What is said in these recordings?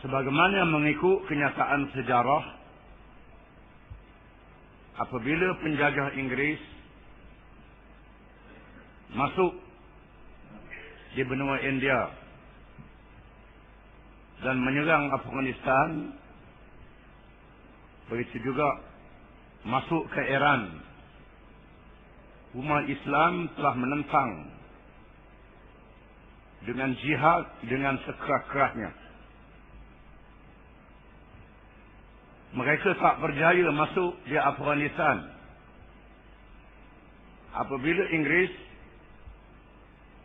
Sebagaimana mengikut kenyataan sejarah, apabila penjajah Inggeris masuk di benua India dan menyerang Afghanistan, begitu juga masuk ke Iran, umat Islam telah menentang dengan jihad dengan sekeras-kerasnya. Mereka tak berjaya masuk di Afghanistan. Apabila Inggeris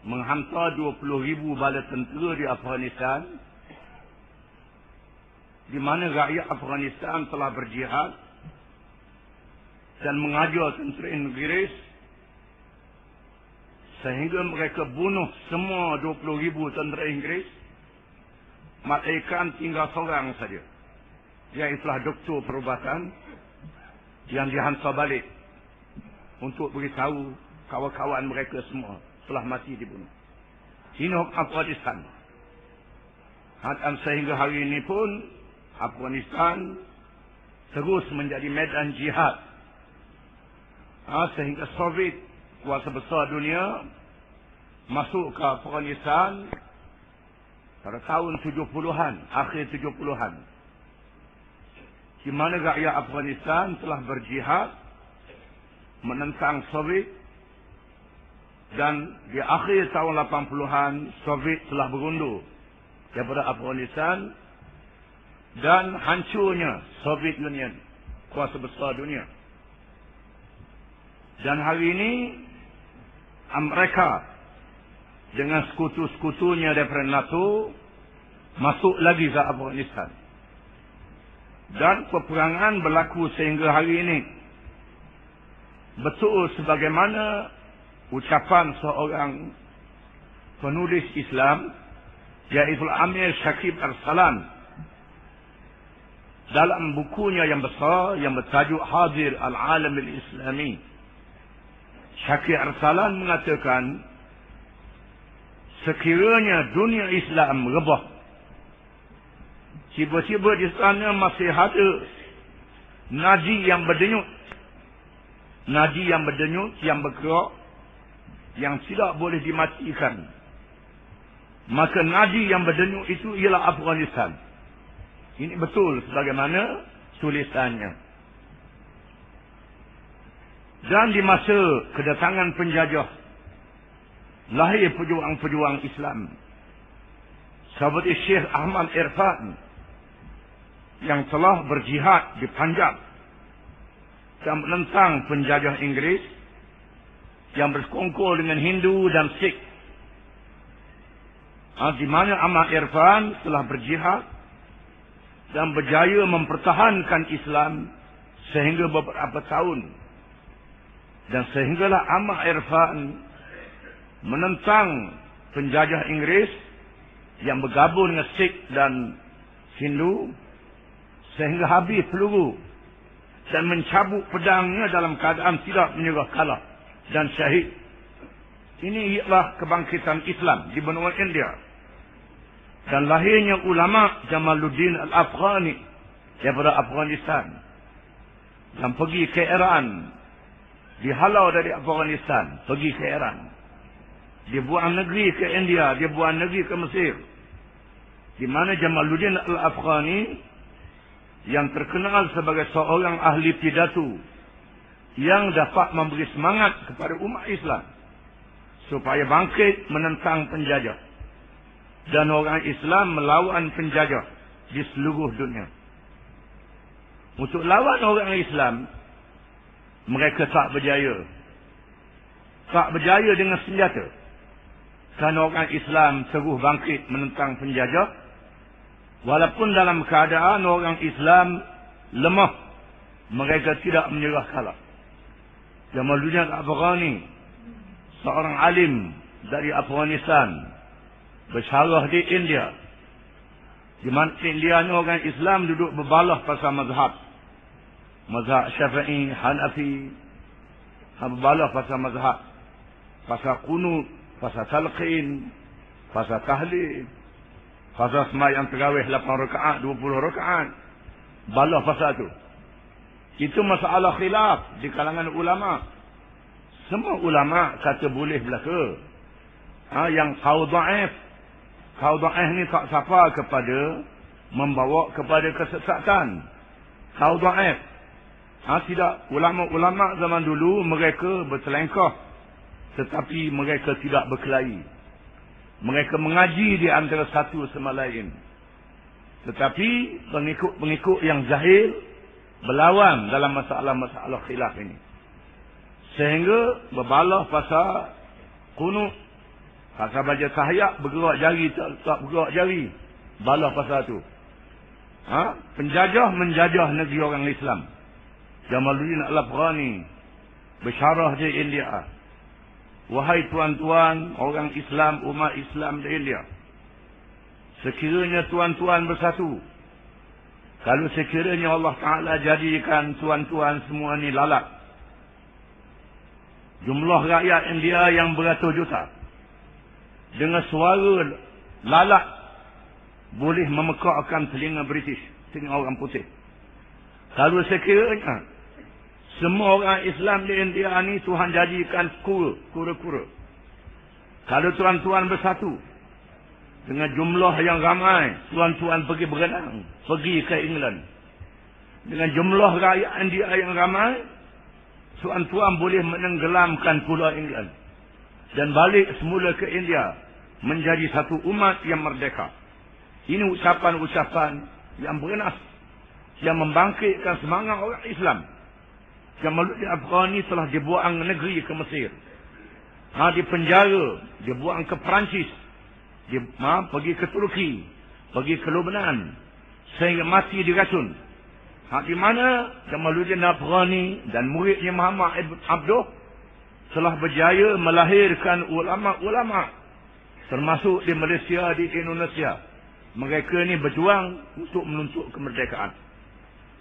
menghantar 20,000 bala tentera di Afghanistan, di mana rakyat Afghanistan telah berjihad dan mengajar tentera Inggeris sehingga mereka bunuh semua 20,000 tentera Inggeris, malaikat tinggal seorang saja, iaitulah doktor perubatan yang dihantar balik untuk beritahu kawan-kawan mereka semua telah mati dibunuh. Ini Afghanistan. Dan sehingga hari ini pun Afghanistan terus menjadi medan jihad. Sehingga Soviet, kuasa besar dunia, masuk ke Afghanistan pada tahun 70-an, akhir 70-an. Di mana rakyat Afghanistan telah berjihad menentang Soviet, dan di akhir tahun 80-an Soviet telah berundur daripada Afghanistan dan hancurnya Soviet Union, kuasa besar dunia. Dan hari ini Amerika dengan sekutu-sekutunya daripada NATO masuk lagi ke Afghanistan. Dan peperangan berlaku sehingga hari ini. Betul sebagaimana ucapan seorang penulis Islam, iaitu Amir Shakib Arsalan, dalam bukunya yang besar yang bertajuk Hadir Al-Alam Al-Islami. Shakib Arsalan mengatakan, sekiranya dunia Islam rebah, tiba-tiba di sana masih ada nadi yang berdenyut, yang bergerak, yang tidak boleh dimatikan. Maka nadi yang berdenyut itu ialah Afghanistan. Ini betul sebagaimana tulisannya. Dan di masa kedatangan penjajah, lahir pejuang-pejuang Islam seperti Syekh Ahmad Irfan yang telah berjihad di Punjab dan menentang penjajah Inggeris, yang bersekongkol dengan Hindu dan Sikh. Di mana Ahmad Irfan telah berjihad dan berjaya mempertahankan Islam sehingga beberapa tahun. Dan sehinggalah Ahmad Irfan menentang penjajah Inggeris yang bergabung dengan Sikh dan Hindu sehingga habis peluru dan mencabut pedangnya dalam keadaan tidak menyerah kalah dan syahid. Ini ialah kebangkitan Islam di benua India. Dan lahirnya ulama Jamaluddin Al-Afghani daripada Afghanistan dan pergi ke Iran, dihalau dari Afghanistan, pergi ke Iran, dia buang negeri ke India, dia buang negeri ke Mesir, di mana Jamaluddin Al-Afghani yang terkenal sebagai seorang ahli pidato yang dapat memberi semangat kepada umat Islam supaya bangkit menentang penjajah, dan orang Islam melawan penjajah di seluruh dunia. Untuk lawan orang Islam, mereka tak berjaya. Tak berjaya dengan senjata. Kerana orang Islam terus bangkit menentang penjajah, walaupun dalam keadaan orang Islam lemah, mereka tidak menyerah kalah. Jamaluddin Al-Afghani, seorang alim dari Afghanistan, bersyarah di India. Di mana India ni orang Islam duduk berbalah pasal mazhab Syafi'i, Hanafi, berbalah pasal mazhab, pasal qunut, pasal talqin, pasal tahlil. Fasa sembahyang tarawih 8 rakaat, 20 rakaat. Balah fasa tu. Itu masalah khilaf di kalangan ulama. Semua ulama kata boleh belaka. Yang qaul dhaif. Qaul dhaif ni tak sapa kepada membawa kepada kesesatan. Qaul dhaif. Tidak. Ulama-ulama zaman dulu mereka berselengkah. Tetapi mereka tidak berkelahi. Mereka mengaji di antara satu sama lain. Tetapi pengikut-pengikut yang jahil berlawan dalam masalah-masalah khilaf ini. Sehingga berbalah pasal kunut. Pasal baca tahiyat bergerak jari tak bergerak jari. Balah pasal tu. Penjajah menjajah negeri orang Islam. Jamaluddin Al-Afghani bersyarah di India. Wahai tuan-tuan orang Islam, umat Islam di India. Sekiranya tuan-tuan bersatu. Kalau sekiranya Allah Ta'ala jadikan tuan-tuan semua ni lalat. Jumlah rakyat India yang beratus juta. Dengan suara lalat. Boleh memekakkan telinga British. Telinga orang putih. Kalau sekiranya semua orang Islam di India ni Tuhan jadikan kura-kura. Kalau tuan-tuan bersatu dengan jumlah yang ramai, tuan-tuan pergi berenang, pergi ke England. Dengan jumlah rakyat India yang ramai, tuan-tuan boleh menenggelamkan pulau England dan balik semula ke India menjadi satu umat yang merdeka. Ini ucapan-ucapan yang beranas, yang membangkitkan semangat orang Islam. Jamaluddin Afghani telah dibuang negeri ke Mesir. Dipenjara, dibuang ke Perancis. Pergi ke Turki, pergi ke Lebanon, sehingga mati diracun. Di mana Jamaluddin Afghani dan muridnya Muhammad Ibn Abduh telah berjaya melahirkan ulama-ulama, termasuk di Malaysia, di Indonesia. Mereka ni berjuang untuk menuntut kemerdekaan.